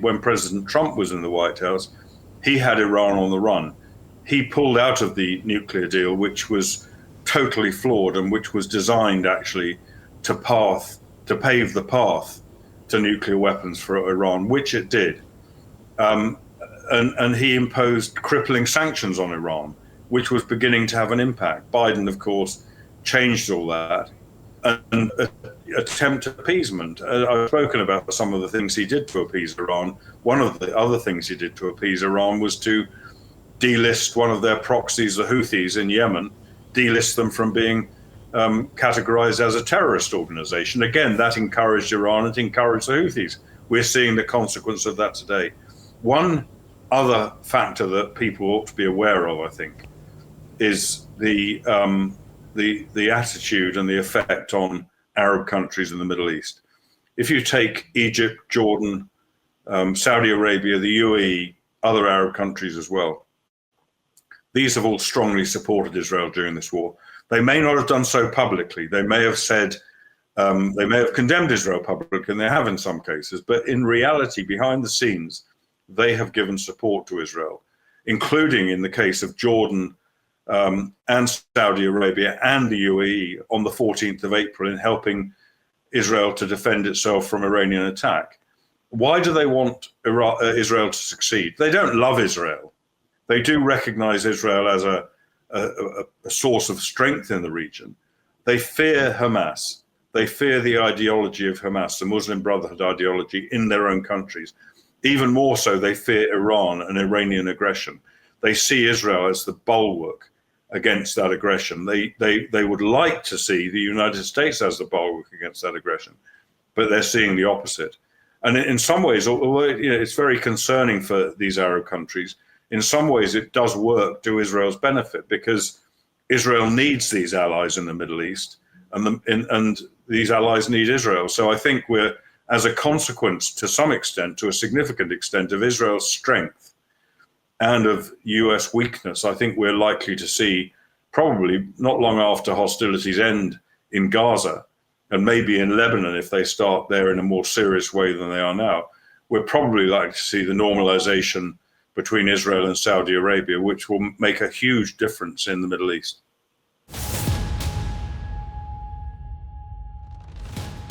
when President Trump was in the White House, he had Iran on the run. He pulled out of the nuclear deal, which was totally flawed and which was designed actually to pave the path to nuclear weapons for Iran, which it did. And he imposed crippling sanctions on Iran, which was beginning to have an impact. Biden, of course, changed all that and attempt appeasement. I've spoken about some of the things he did to appease Iran. One of the other things he did to appease Iran was to delist one of their proxies, the Houthis in Yemen, delist them from being categorized as a terrorist organization. Again, that encouraged Iran, it encouraged the Houthis. We're seeing the consequence of that today. One other factor that people ought to be aware of, I think, is the attitude and the effect on Arab countries in the Middle East. If you take Egypt, Jordan, Saudi Arabia, the UAE, other Arab countries as well, these have all strongly supported Israel during this war. They may not have done so publicly. They may have said, they may have condemned Israel publicly, and they have in some cases, but in reality, behind the scenes, they have given support to Israel, including in the case of Jordan and Saudi Arabia and the UAE on the 14th of April in helping Israel to defend itself from Iranian attack. Why do they want Israel to succeed? They don't love Israel. They do recognize Israel as a source of strength in the region. They fear Hamas. They fear the ideology of Hamas, the Muslim Brotherhood ideology in their own countries. Even more so, they fear Iran and Iranian aggression. They see Israel as the bulwark against that aggression. They would like to see the United States as the bulwark against that aggression, but they're seeing the opposite. And in some ways, although it's very concerning for these Arab countries, in some ways it does work to Israel's benefit, because Israel needs these allies in the Middle East, and these allies need Israel. So I think we're, as a consequence, to some extent, to a significant extent, of Israel's strength and of US weakness, I think we're likely to see, probably not long after hostilities end in Gaza, and maybe in Lebanon if they start there in a more serious way than they are now, we're probably likely to see the normalization between Israel and Saudi Arabia, which will make a huge difference in the Middle East.